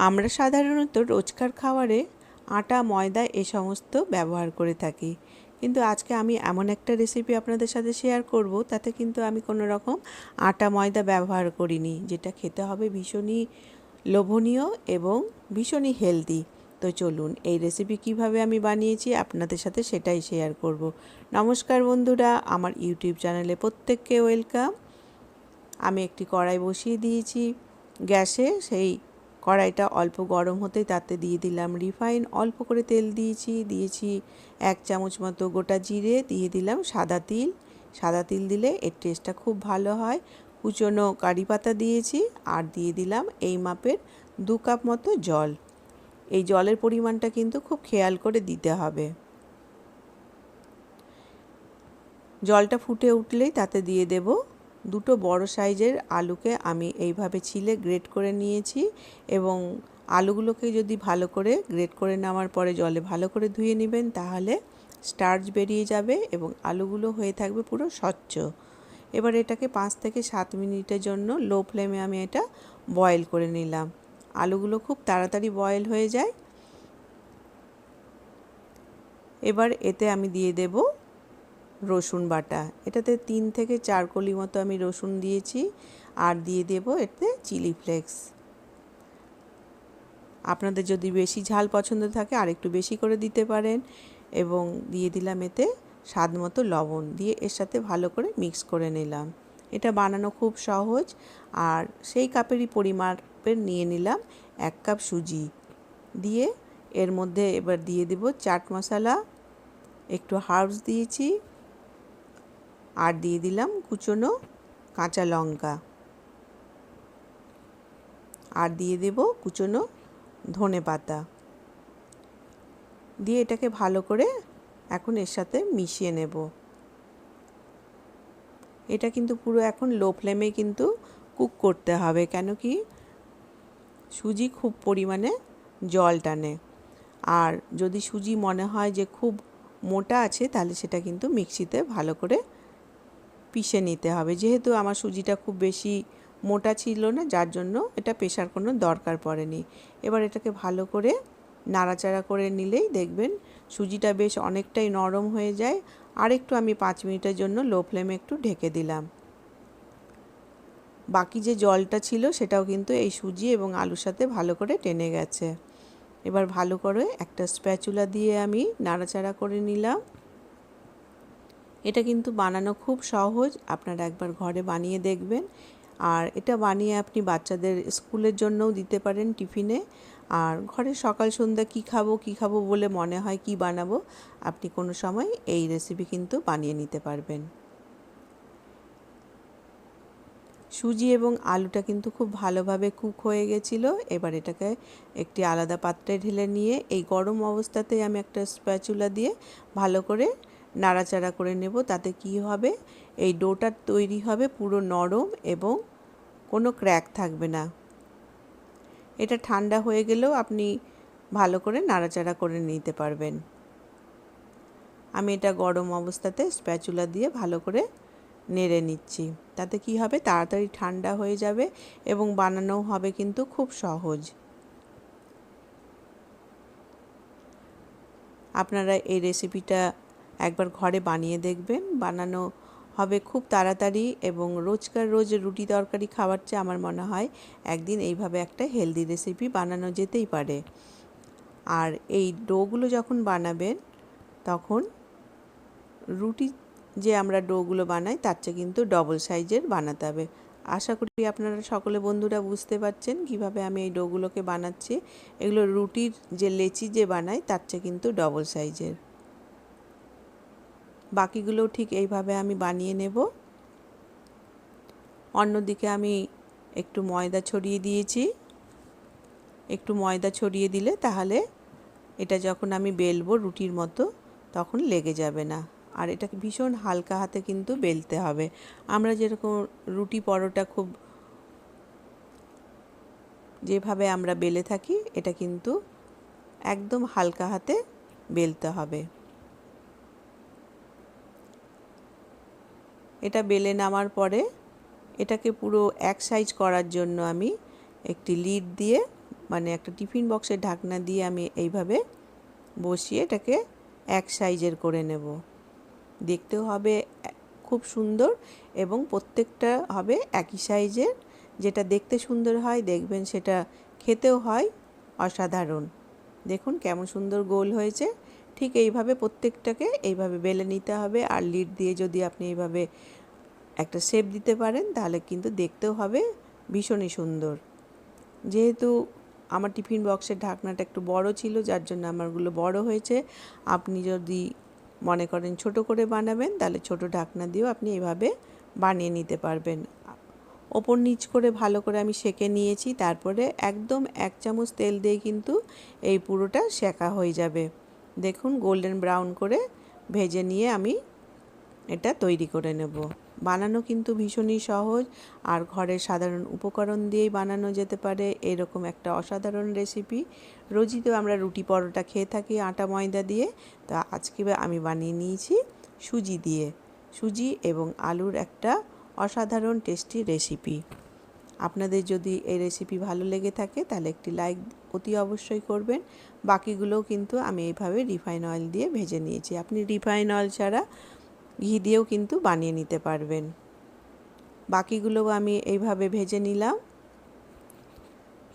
আমরা সাধারণত রোজকার খাবারে আটা ময়দা এ সমস্ত ব্যবহার করে থাকি, কিন্তু আজকে আমি এমন একটা রেসিপি আপনাদের সাথে শেয়ার করব, তাতে কিন্তু আমি কোনো রকম আটা ময়দা ব্যবহার করিনি, যেটা খেতে হবে ভীষণই লোভনীয় এবং ভীষণই হেলদি। তো চলুন এই রেসিপি কিভাবে আমি বানিয়েছি আপনাদের সাথে সেটাই শেয়ার করব। নমস্কার বন্ধুরা, আমার ইউটিউব চ্যানেলে প্রত্যেককে ওয়েলকাম। আমি একটি কড়াই বসিয়ে দিয়েছি গ্যাসে। সেই কড়াইটা অল্প গরম হতেই তাতে দিয়ে দিলাম রিফাইন, অল্প করে তেল দিয়েছি 1 চামচ মতো গোটা জিরে, দিয়ে দিলাম সাদা তিল দিলে এর টেস্টটা খুব ভালো হয়। কুচনো কারি পাতা দিয়েছি, আর দিয়ে দিলাম এই মাপের 2 কাপ মতো জল। এই জলের পরিমাণটা কিন্তু খুব খেয়াল করে দিতে হবে। জলটা ফুটে উঠলেই তাতে দিয়ে দেব 2টো বড় সাইজের আলুকে আমি এইভাবে ছিলে গ্রেট করে নিয়েছি, এবং আলুগুলোকে যদি ভালো করে গ্রেট করে নেওয়ার পরে জলে ভালো করে ধুয়ে নেবেন, তাহলে স্টার্চ বেরিয়ে যাবে এবং আলুগুলো হয়ে থাকবে পুরো স্বচ্ছ। এবার এটাকে 5 থেকে 7 মিনিটের জন্য লো ফ্লেমে আমি এটা বয়েল করে নিলাম। আলুগুলো খুব তাড়াতাড়ি বয়েল হয়ে যায়। এবার এতে আমি দিয়ে দেব রসুন বাটা। এটাতে 3 থেকে 4 কলি মতো আমি রসুন দিয়েছি, আর দিয়ে দেব এতে চিলি ফ্লেক্স। আপনাদের যদি বেশি ঝাল পছন্দ থাকে আর একটু বেশি করে দিতে পারেন, এবং দিয়ে দিলাম এতে স্বাদ মতো লবণ, দিয়ে এর সাথে ভালো করে মিক্স করে নিলাম। এটা বানানো খুব সহজ। আর সেই কাপেরই পরিমাপের নিয়ে নিলাম 1 কাপ সুজি, দিয়ে এর মধ্যে এবার দিয়ে দেব চাট মশলা, একটু হার্বস দিয়েছি, আর দিয়ে দিলাম কুচনো কাঁচা লঙ্কা, আর দিয়ে দেব কুচনো ধনে পাতা, দিয়ে এটাকে ভালো করে এখন এর সাথে মিশিয়ে নেব। এটা কিন্তু পুরো এখন লো ফ্লেমে কিন্তু কুক করতে হবে, কেন কি সুজি খুব পরিমাণে জল টানে। আর যদি সুজি মনে হয় যে খুব মোটা আছে, তাহলে সেটা কিন্তু মিক্সিতে ভালো করে পিষে নিতে হবে। যেহেতু আমার সুজিটা খুব বেশি মোটা ছিল না, যার জন্য এটা পেশার কোনো দরকার পড়েনি। এবার এটাকে ভালো করে নাড়াচাড়া করে নিলেই দেখবেন সুজিটা বেশ অনেকটাই নরম হয়ে যায়। আর একটু আমি 5 মিনিটের জন্য লো ফ্লেমে একটু ঢেকে দিলাম। বাকি যে জলটা ছিল সেটাও কিন্তু এই সুজি এবং আলুর সাথে ভালো করে টেনে গেছে। এবার ভালো করে একটা স্প্যাচুলা দিয়ে আমি নাড়াচাড়া করে নিলাম। এটা কিন্তু বানানো খুব সহজ, আপনারা একবার ঘরে বানিয়ে দেখবেন। আর এটা বানিয়ে আপনি বাচ্চাদের স্কুলের জন্যও দিতে পারেন টিফিনে। আর ঘরে সকাল সন্ধ্যা কী খাবো বলে মনে হয় কী বানাবো, আপনি কোনো সময় এই রেসিপি কিন্তু বানিয়ে নিতে পারবেন। সুজি এবং আলুটা কিন্তু খুব ভালোভাবে কুক হয়ে গেছিলো। এবার এটাকে একটি আলাদা পাত্রে ঢেলে নিয়ে এই গরম অবস্থাতেই আমি একটা স্প্যাচুলা দিয়ে ভালো করে নাড়াচাড়া করে নেব। তাতে কি হবে, এই ডোটা তৈরি হবে পুরো নরম এবং কোনো ক্র্যাক থাকবে না। এটা ঠান্ডা হয়ে গেলেও আপনি ভালো করে নাড়াচাড়া করে নিতে পারবেন। আমি এটা গরম অবস্থাতে স্প্যাচুলা দিয়ে ভালো করে নেড়ে নিচ্ছি। তাতে কি হবে, তাড়াতাড়ি ঠান্ডা হয়ে যাবে এবং বানানোও হবে কিন্তু খুব সহজ। আপনারা এই রেসিপিটা একবার ঘরে বানিয়ে দেখবেন, বানানো হবে খুব তাড়াতাড়ি, এবং রোজ রুটি তরকারি খাওয়ার চেয়ে আমার মনে হয় একদিন এইভাবে একটা হেলদি রেসিপি বানানো যেতেই পারে। আর এই ডোগুলো যখন বানাবেন, তখন রুটি যে আমরা ডোগুলো বানাই তার চেয়ে কিন্তু ডবল সাইজের বানাতে হবে। আশা করি আপনারা সকলে বন্ধুরা বুঝতে পারছেন কিভাবে আমি এই ডোগুলোকে বানাচ্ছি। এগুলো রুটির যে লেচি যে বানাই তার চেয়ে কিন্তু ডবল সাইজের। বাকিগুলোও ঠিক এইভাবে আমি বানিয়ে নেব। অন্যদিকে আমি একটু ময়দা ছড়িয়ে দিয়েছি। একটু ময়দা ছড়িয়ে দিলে তাহলে এটা যখন আমি বেলবো রুটির মতো, তখন লেগে যাবে না। আর এটাকে ভীষণ হালকা হাতে কিন্তু বেলতে হবে। আমরা যেরকম রুটি পরোটা খুব যেভাবে আমরা বেলে থাকি, এটা কিন্তু একদম হালকা হাতে বেলতে হবে। এটা বেলে নেওয়ার পরে এটাকে পুরো এক সাইজ করার জন্য আমি একটি লিড দিয়ে মানে একটা টিফিন বক্সের ঢাকনা দিয়ে আমি এইভাবে বসিয়ে এটাকে এক সাইজের করে নেব। দেখতেও হবে খুব সুন্দর এবং প্রত্যেকটা হবে একই সাইজের। যেটা দেখতে সুন্দর হয় দেখবেন সেটা খেতেও হয় অসাধারণ। দেখুন কেমন সুন্দর গোল হয়েছে। ঠিক এইভাবে প্রত্যেকটাকে এইভাবে বেলে নিতে হবে। আর লিড দিয়ে যদি আপনি এইভাবে একটা শেপ দিতে পারেন তাহলে কিন্তু দেখতেও হবে ভীষণই সুন্দর। যেহেতু আমার টিফিন বক্সের ঢাকনাটা একটু বড় ছিল যার জন্য আমারগুলো বড় হয়েছে। আপনি যদি মনে করেন ছোট করে বানাবেন তাহলে ছোট ঢাকনা দিয়েও আপনি এভাবে বানিয়ে নিতে পারবেন। ওপর নিচ করে ভালো করে আমি সেঁকে নিয়েছি। তারপরে একদম 1 চামচ তেল দিয়ে কিন্তু এই পুরোটা সেঁকা হয়ে যাবে। দেখুন গোল্ডেন ব্রাউন করে ভেজে নিয়ে আমি এটা তৈরি করে নেব। বানানো কিন্তু ভীষণই সহজ আর ঘরের সাধারণ উপকরণ দিয়েই বানানো যেতে পারে এরকম একটা অসাধারণ রেসিপি। রোজই তো আমরা রুটি পরোটা খেয়ে থাকি আটা ময়দা দিয়ে, তো আজকে আমি বানিয়ে নিয়েছি সুজি দিয়ে। সুজি এবং আলুর একটা অসাধারণ টেস্টি রেসিপি। আপনাদের যদি এই রেসিপি ভালো লেগে থাকে তাহলে একটি লাইক অতি অবশ্যই করবেন। বাকিগুলোও কিন্তু আমি এইভাবে রিফাইন অয়েল দিয়ে ভেজে নিয়েছি। আপনি রিফাইন অয়েল ছাড়া ঘি দিয়েও কিন্তু বানিয়ে নিতে পারবেন। বাকিগুলোও আমি এইভাবে ভেজে নিলাম।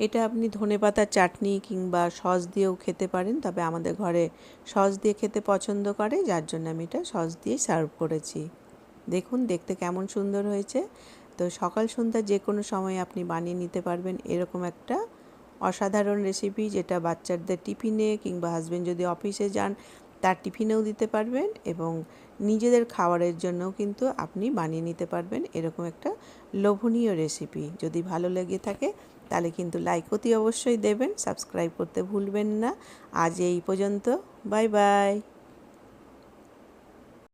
এটা আপনি ধনেপাতার চাটনি কিংবা সস দিয়েও খেতে পারেন, তবে আমাদের ঘরে সস দিয়ে খেতে পছন্দ করে যার জন্য আমি এটা সস দিয়ে সার্ভ করেছি। দেখুন দেখতে কেমন সুন্দর হয়েছে। তো সকাল সন্ধ্যা যে কোনো সময় আপনি বানিয়ে নিতে পারবেন এরকম একটা অসাধারণ রেসিপি, যেটা বাচ্চাদের টিফিনে কিংবা হাজবেন্ড যদি অফিসে যান তার টিফিনেও দিতে পারবেন এবং নিজেদের খাবারের জন্যও কিন্তু আপনি বানিয়ে নিতে পারবেন এরকম একটা লোভনীয় রেসিপি। যদি ভালো লেগে থাকে তাহলে কিন্তু লাইক অতি অবশ্যই দেবেন, সাবস্ক্রাইব করতে ভুলবেন না। আজ এই পর্যন্ত, বাই বাই।